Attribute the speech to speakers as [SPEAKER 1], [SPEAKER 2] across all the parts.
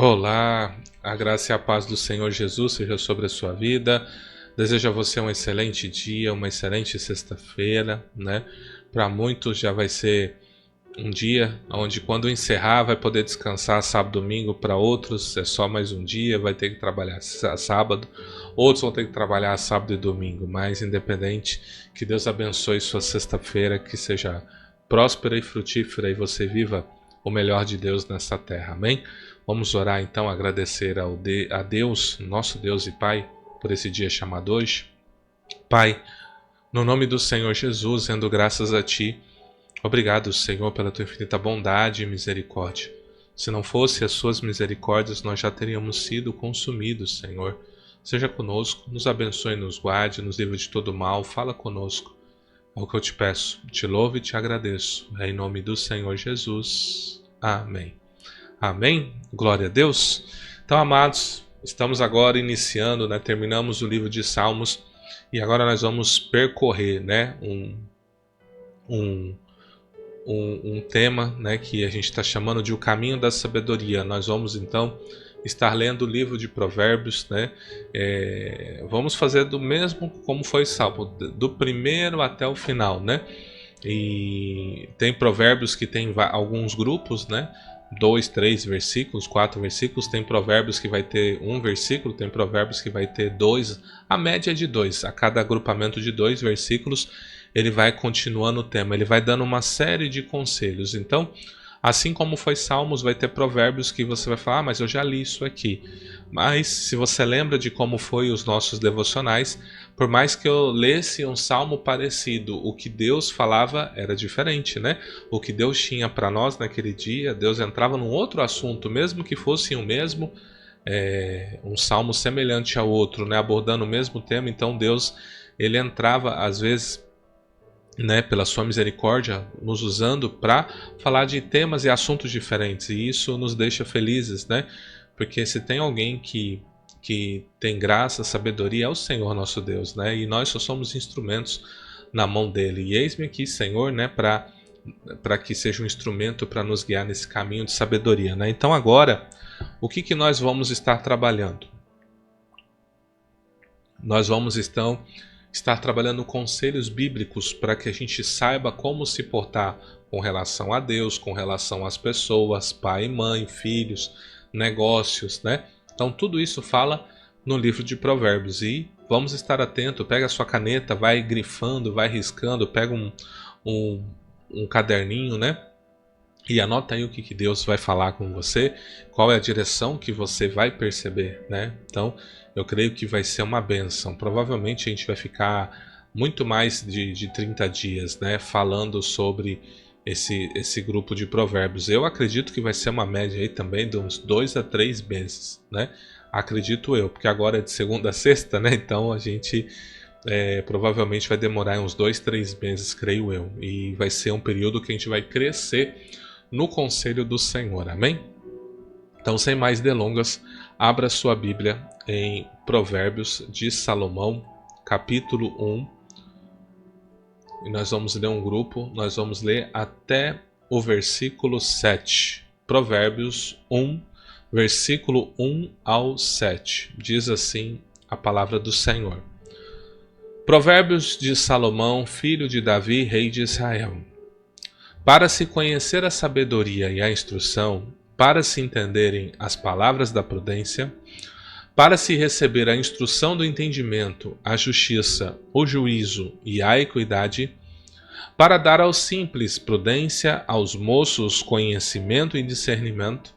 [SPEAKER 1] Olá, a graça e a paz do Senhor Jesus seja sobre a sua vida. Desejo a você um excelente dia, uma excelente sexta-feira, né? Para muitos já vai ser um dia onde quando encerrar vai poder descansar sábado, domingo. Para outros é só mais um dia, vai ter que trabalhar sábado. Outros vão ter que trabalhar sábado e domingo, mas independente, que Deus abençoe sua sexta-feira, que seja próspera e frutífera e você viva o melhor de Deus nessa terra. Amém? Vamos orar então, agradecer a Deus, nosso Deus e Pai, por esse dia chamado hoje. Pai, no nome do Senhor Jesus, rendo graças a Ti. Obrigado, Senhor, pela Tua infinita bondade e misericórdia. Se não fosse as Suas misericórdias, nós já teríamos sido consumidos, Senhor. Seja conosco, nos abençoe, nos guarde, nos livre de todo mal, fala conosco. É o que eu te peço, te louvo e te agradeço. É em nome do Senhor Jesus. Amém. Amém? Glória a Deus. Então, amados, estamos agora iniciando, né? Terminamos o livro de Salmos e agora nós vamos percorrer, né? Um tema, né? Que a gente está chamando de o caminho da sabedoria. Nós vamos então estar lendo o livro de Provérbios, né? Vamos fazer do mesmo como foi Salmo, do primeiro até o final, né? E tem Provérbios que tem alguns grupos, né? 2, 3 versículos, 4 versículos. Tem Provérbios que vai ter um versículo, tem Provérbios que vai ter dois. A média é de dois. A cada agrupamento de 2 versículos, ele vai continuando o tema. Ele vai dando uma série de conselhos. Então, assim como foi Salmos, vai ter Provérbios que você vai falar, mas eu já li isso aqui. Mas, se você lembra de como foi os nossos devocionais, por mais que eu lesse um salmo parecido, o que Deus falava era diferente, né? O que Deus tinha para nós naquele dia, Deus entrava num outro assunto, mesmo que fosse o mesmo, um salmo semelhante ao outro, né? Abordando o mesmo tema. Então Deus, ele entrava às vezes, né, pela sua misericórdia, nos usando para falar de temas e assuntos diferentes, e isso nos deixa felizes, né? Porque se tem alguém que tem graça, sabedoria, é o Senhor nosso Deus, né? E nós só somos instrumentos na mão dele. E eis-me aqui, Senhor, né, para que seja um instrumento para nos guiar nesse caminho de sabedoria, né? Então agora, o que nós vamos estar trabalhando? Nós vamos então estar trabalhando conselhos bíblicos para que a gente saiba como se portar com relação a Deus, com relação às pessoas, pai e mãe, filhos, negócios, né? Então tudo isso fala no livro de Provérbios e vamos estar atento. Pega a sua caneta, vai grifando, vai riscando, pega um caderninho, né? E anota aí o que Deus vai falar com você, qual é a direção que você vai perceber, né? Então, eu creio que vai ser uma bênção. Provavelmente a gente vai ficar muito mais de 30 dias, né? Falando sobre esse grupo de provérbios. Eu acredito que vai ser uma média aí também de uns 2 a 3 meses, né? Acredito eu, porque agora é de segunda a sexta, né? Então a gente provavelmente vai demorar uns 2, 3 meses, creio eu. E vai ser um período que a gente vai crescer no conselho do Senhor, amém? Então, sem mais delongas, abra sua Bíblia em Provérbios de Salomão, capítulo 1. E nós vamos ler um grupo, nós vamos ler até o versículo 7. Provérbios 1, versículo 1 ao 7. Diz assim a palavra do Senhor. Provérbios de Salomão, filho de Davi, rei de Israel. Para se conhecer a sabedoria e a instrução, para se entenderem as palavras da prudência, para se receber a instrução do entendimento, a justiça, o juízo e a equidade, para dar aos simples prudência, aos moços conhecimento e discernimento,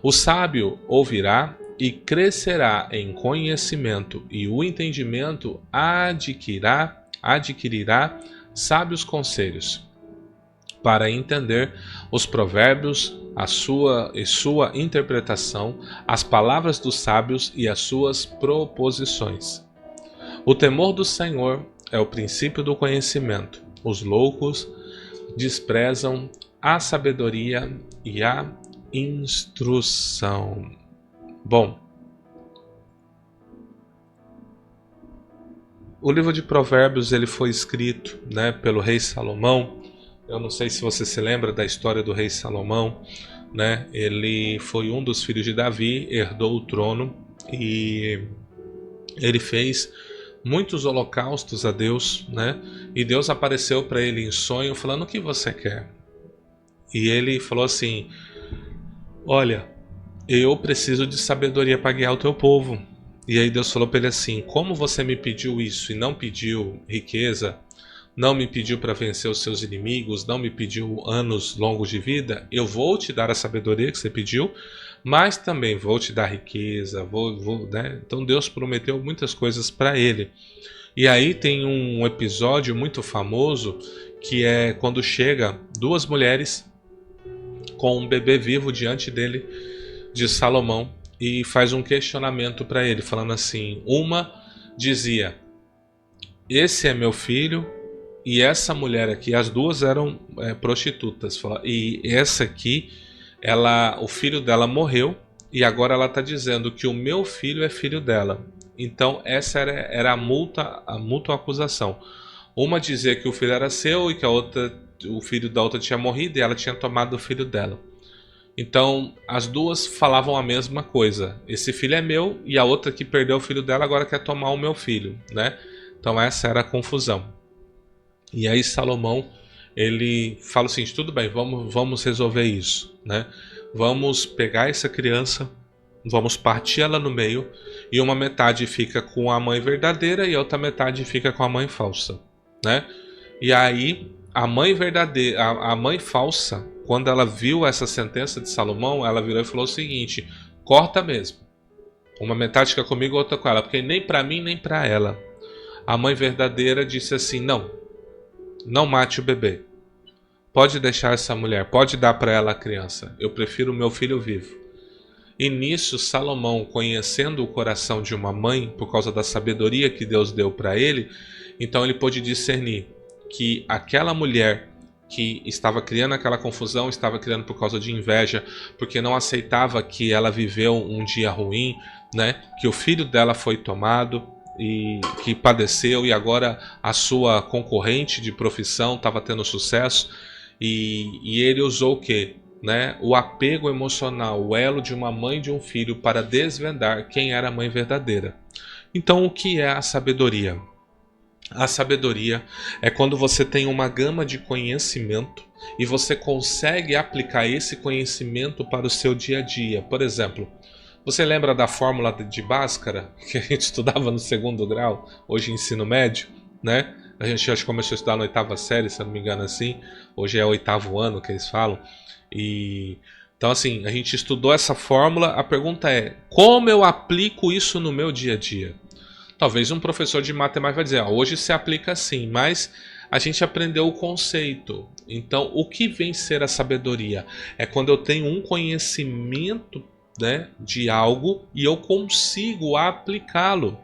[SPEAKER 1] o sábio ouvirá e crescerá em conhecimento, e o entendimento adquirirá sábios conselhos, para entender os provérbios, sua interpretação, as palavras dos sábios e as suas proposições. O temor do Senhor é o princípio do conhecimento. Os loucos desprezam a sabedoria e a instrução. Bom, o livro de Provérbios ele foi escrito, né, pelo rei Salomão. Eu não sei se você se lembra da história do rei Salomão. né? Ele foi um dos filhos de Davi, herdou o trono e ele fez muitos holocaustos a Deus, né? E Deus apareceu para ele em sonho falando: o que você quer? E ele falou assim: olha, eu preciso de sabedoria para guiar o teu povo. E aí Deus falou para ele assim: como você me pediu isso e não pediu riqueza, não me pediu para vencer os seus inimigos, não me pediu anos longos de vida, eu vou te dar a sabedoria que você pediu, mas também vou te dar riqueza, né? Então Deus prometeu muitas coisas para ele. E aí tem um episódio muito famoso que é quando chega duas mulheres com um bebê vivo diante dele, de Salomão, e faz um questionamento para ele, falando assim: uma dizia, esse é meu filho, e essa mulher aqui, as duas eram prostitutas, e essa aqui, o filho dela morreu, e agora ela está dizendo que o meu filho é filho dela. Então essa era a mútua acusação. Uma dizia que o filho era seu e que o filho da outra tinha morrido e ela tinha tomado o filho dela. Então as duas falavam a mesma coisa: esse filho é meu, e a outra que perdeu o filho dela agora quer tomar o meu filho, né? Então essa era a confusão. E aí Salomão, ele fala assim: tudo bem, vamos resolver isso, né? Vamos pegar essa criança, vamos partir ela no meio, e uma metade fica com a mãe verdadeira e a outra metade fica com a mãe falsa, né? E aí a mãe verdadeira, a mãe falsa, quando ela viu essa sentença de Salomão, ela virou e falou o seguinte: corta mesmo. Uma metade fica comigo, outra com ela, porque nem para mim nem para ela. A mãe verdadeira disse assim: não mate o bebê. Pode deixar essa mulher, pode dar para ela a criança. Eu prefiro o meu filho vivo. E nisso Salomão, conhecendo o coração de uma mãe, por causa da sabedoria que Deus deu para ele, então ele pôde discernir que aquela mulher que estava criando aquela confusão, estava criando por causa de inveja, porque não aceitava que ela viveu um dia ruim, né? Que o filho dela foi tomado e que padeceu, e agora a sua concorrente de profissão estava tendo sucesso, e ele usou o quê? Né? O apego emocional, o elo de uma mãe e de um filho para desvendar quem era a mãe verdadeira. Então o que é a sabedoria? A sabedoria é quando você tem uma gama de conhecimento e você consegue aplicar esse conhecimento para o seu dia a dia. Por exemplo, você lembra da fórmula de Bhaskara, que a gente estudava no 2º grau, hoje ensino médio, né? A gente acho que começou a estudar na 8ª série, se eu não me engano assim. Hoje é o 8º ano que eles falam. Então assim, a gente estudou essa fórmula. A pergunta é: como eu aplico isso no meu dia a dia? Talvez um professor de matemática vai dizer: hoje se aplica assim, mas a gente aprendeu o conceito. Então o que vem ser a sabedoria? É quando eu tenho um conhecimento, né, de algo e eu consigo aplicá-lo.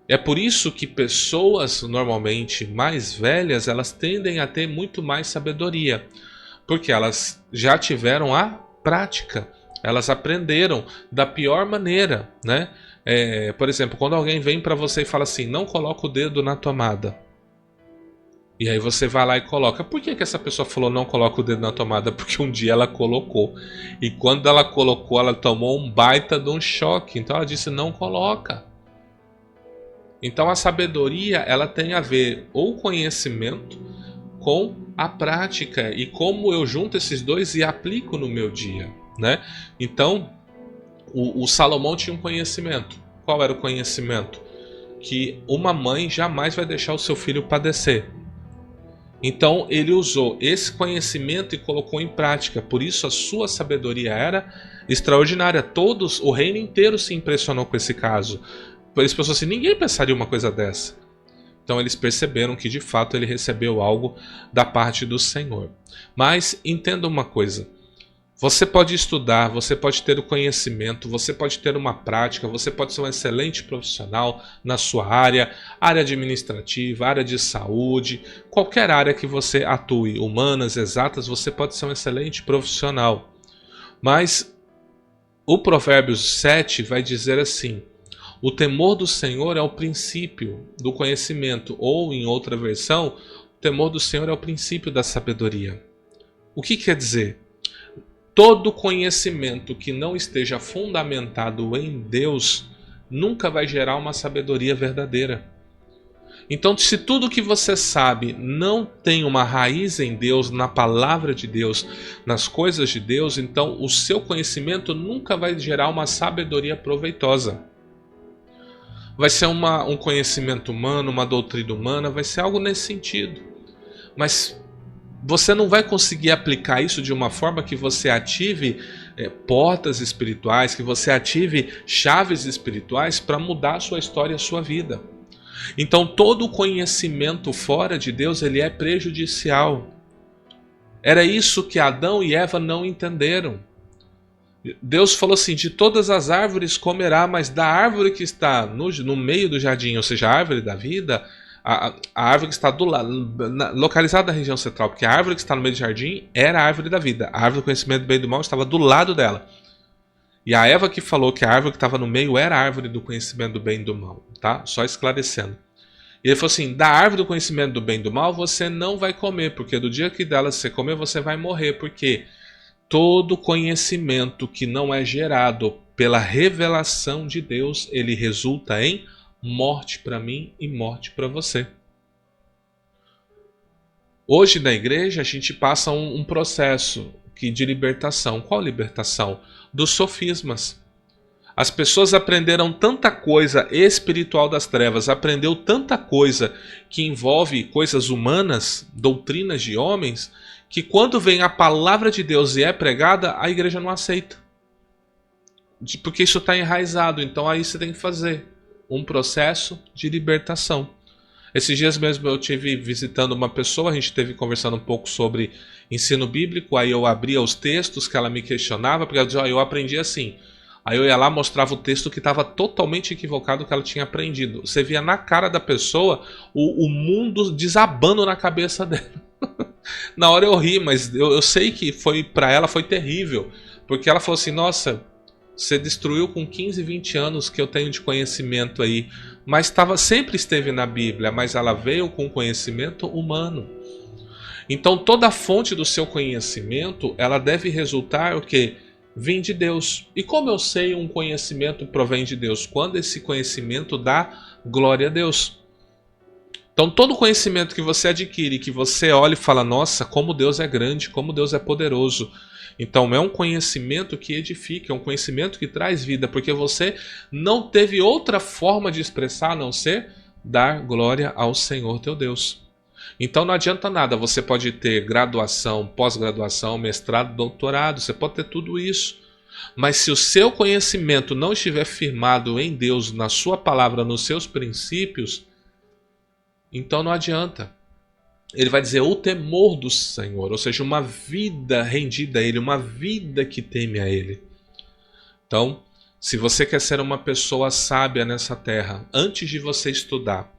[SPEAKER 1] É por isso que pessoas normalmente mais velhas, elas tendem a ter muito mais sabedoria, porque elas já tiveram a prática, elas aprenderam da pior maneira, né? Por exemplo, quando alguém vem para você e fala assim: não coloca o dedo na tomada, e aí você vai lá e coloca. Por que essa pessoa falou não coloca o dedo na tomada? Porque um dia ela colocou, e quando ela colocou, ela tomou um baita de um choque, então ela disse: não coloca. Então a sabedoria, ela tem a ver o conhecimento com a prática e como eu junto esses dois e aplico no meu dia, né? Então o Salomão tinha um conhecimento. Qual era o conhecimento? Que uma mãe jamais vai deixar o seu filho padecer. Então ele usou esse conhecimento e colocou em prática. Por isso a sua sabedoria era extraordinária. O reino inteiro se impressionou com esse caso. Eles pensaram assim: ninguém pensaria uma coisa dessa. Então eles perceberam que de fato ele recebeu algo da parte do Senhor. Mas entenda uma coisa: você pode estudar, você pode ter o conhecimento, você pode ter uma prática, você pode ser um excelente profissional na sua área administrativa, área de saúde, qualquer área que você atue, humanas, exatas, você pode ser um excelente profissional. Mas o Provérbios 7 vai dizer assim: o temor do Senhor é o princípio do conhecimento, ou em outra versão, o temor do Senhor é o princípio da sabedoria. O que quer dizer? Todo conhecimento que não esteja fundamentado em Deus nunca vai gerar uma sabedoria verdadeira. Então, se tudo que você sabe não tem uma raiz em Deus, na palavra de Deus, nas coisas de Deus, então o seu conhecimento nunca vai gerar uma sabedoria proveitosa. Vai ser um conhecimento humano, uma doutrina humana, vai ser algo nesse sentido. Mas você não vai conseguir aplicar isso de uma forma que você ative portas espirituais, que você ative chaves espirituais para mudar a sua história e a sua vida. Então todo conhecimento fora de Deus, ele é prejudicial. Era isso que Adão e Eva não entenderam. Deus falou assim: de todas as árvores comerá, mas da árvore que está no meio do jardim, ou seja, a árvore da vida, a árvore que está localizada na região central, porque a árvore que está no meio do jardim era a árvore da vida. A árvore do conhecimento do bem e do mal estava do lado dela. E a Eva que falou que a árvore que estava no meio era a árvore do conhecimento do bem e do mal, tá? Só esclarecendo. E ele falou assim: da árvore do conhecimento do bem e do mal você não vai comer, porque do dia que dela você comer você vai morrer, porque todo conhecimento que não é gerado pela revelação de Deus, ele resulta em morte para mim e morte para você. Hoje na igreja a gente passa um processo de libertação. Qual libertação? Dos sofismas. As pessoas aprenderam tanta coisa espiritual das trevas, aprendeu tanta coisa que envolve coisas humanas, doutrinas de homens, que quando vem a palavra de Deus e é pregada, a igreja não aceita. Porque isso está enraizado, então aí você tem que fazer um processo de libertação. Esses dias mesmo eu estive visitando uma pessoa, a gente esteve conversando um pouco sobre ensino bíblico, aí eu abria os textos que ela me questionava, porque ela dizia: eu aprendi assim. Aí eu ia lá, mostrava o texto que estava totalmente equivocado do que ela tinha aprendido. Você via na cara da pessoa o mundo desabando na cabeça dela. Na hora eu ri, mas eu sei que para ela foi terrível, porque ela falou assim: nossa, você destruiu com 15, 20 anos que eu tenho de conhecimento aí, mas sempre esteve na Bíblia, mas ela veio com conhecimento humano. Então toda a fonte do seu conhecimento, ela deve resultar o quê? Vem de Deus. E como eu sei um conhecimento provém de Deus? Quando esse conhecimento dá glória a Deus. Então todo conhecimento que você adquire, que você olha e fala: nossa, como Deus é grande, como Deus é poderoso. Então é um conhecimento que edifica, é um conhecimento que traz vida, porque você não teve outra forma de expressar a não ser dar glória ao Senhor teu Deus. Então não adianta nada, você pode ter graduação, pós-graduação, mestrado, doutorado, você pode ter tudo isso. Mas se o seu conhecimento não estiver firmado em Deus, na sua palavra, nos seus princípios, então não adianta. Ele vai dizer o temor do Senhor, ou seja, uma vida rendida a Ele, uma vida que teme a Ele. Então, se você quer ser uma pessoa sábia nessa terra, antes de você estudar,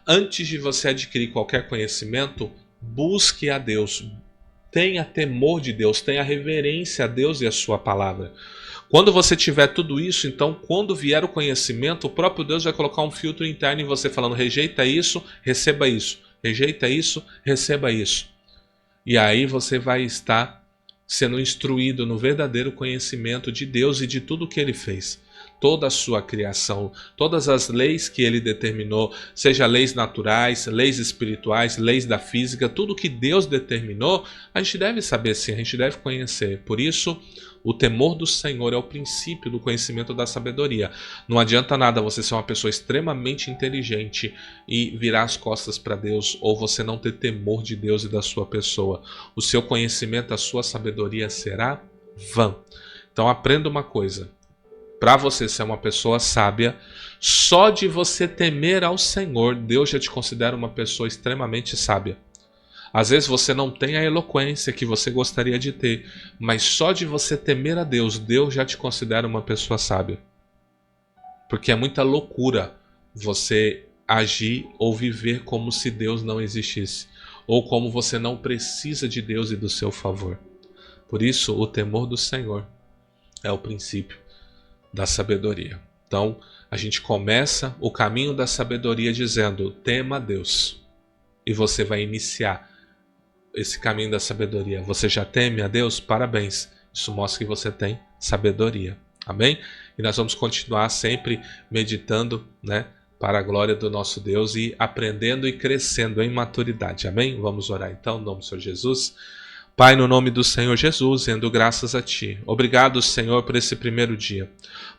[SPEAKER 1] antes de você adquirir qualquer conhecimento, busque a Deus. Tenha temor de Deus, tenha reverência a Deus e a sua palavra. Quando você tiver tudo isso, então quando vier o conhecimento, o próprio Deus vai colocar um filtro interno em você falando: rejeita isso, receba isso. Rejeita isso, receba isso. E aí você vai estar sendo instruído no verdadeiro conhecimento de Deus e de tudo que Ele fez. Toda a sua criação, todas as leis que Ele determinou, seja leis naturais, leis espirituais, leis da física, tudo que Deus determinou, a gente deve saber sim, a gente deve conhecer. Por isso, o temor do Senhor é o princípio do conhecimento da sabedoria. Não adianta nada você ser uma pessoa extremamente inteligente e virar as costas para Deus, ou você não ter temor de Deus e da sua pessoa. O seu conhecimento, a sua sabedoria será vã. Então aprenda uma coisa: para você ser uma pessoa sábia, só de você temer ao Senhor, Deus já te considera uma pessoa extremamente sábia. Às vezes você não tem a eloquência que você gostaria de ter, mas só de você temer a Deus, Deus já te considera uma pessoa sábia. Porque é muita loucura você agir ou viver como se Deus não existisse, ou como você não precisa de Deus e do seu favor. Por isso, o temor do Senhor é o princípio da sabedoria. Então, a gente começa o caminho da sabedoria dizendo: tema a Deus. E você vai iniciar esse caminho da sabedoria. Você já teme a Deus? Parabéns. Isso mostra que você tem sabedoria. Amém? E nós vamos continuar sempre meditando, né, para a glória do nosso Deus e aprendendo e crescendo em maturidade. Amém? Vamos orar então, em nome do Senhor Jesus. Pai, no nome do Senhor Jesus, rendo graças a Ti. Obrigado, Senhor, por esse primeiro dia.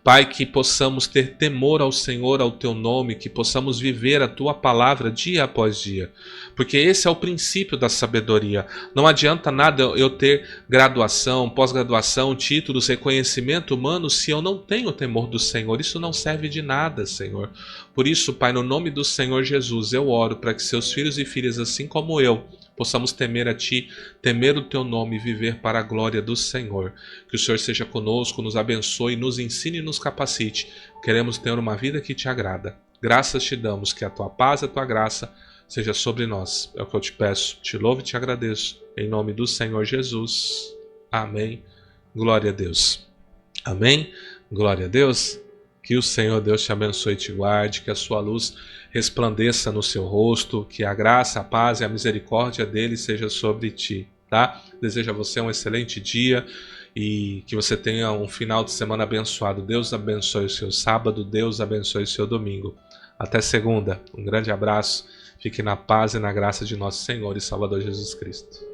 [SPEAKER 1] Pai, que possamos ter temor ao Senhor, ao Teu nome, que possamos viver a Tua palavra dia após dia. Porque esse é o princípio da sabedoria. Não adianta nada eu ter graduação, pós-graduação, títulos, reconhecimento humano se eu não tenho temor do Senhor. Isso não serve de nada, Senhor. Por isso, Pai, no nome do Senhor Jesus, eu oro para que seus filhos e filhas, assim como eu, possamos temer a Ti, temer o Teu nome e viver para a glória do Senhor. Que o Senhor seja conosco, nos abençoe, nos ensine e nos capacite. Queremos ter uma vida que Te agrada. Graças Te damos, que a Tua paz e a Tua graça seja sobre nós. É o que eu Te peço, Te louvo e Te agradeço. Em nome do Senhor Jesus. Amém. Glória a Deus. Amém. Glória a Deus. Que o Senhor Deus te abençoe e te guarde, que a sua luz resplandeça no seu rosto, que a graça, a paz e a misericórdia dele seja sobre ti, tá? Desejo a você um excelente dia e que você tenha um final de semana abençoado. Deus abençoe o seu sábado, Deus abençoe o seu domingo. Até segunda. Um grande abraço. Fique na paz e na graça de nosso Senhor e Salvador Jesus Cristo.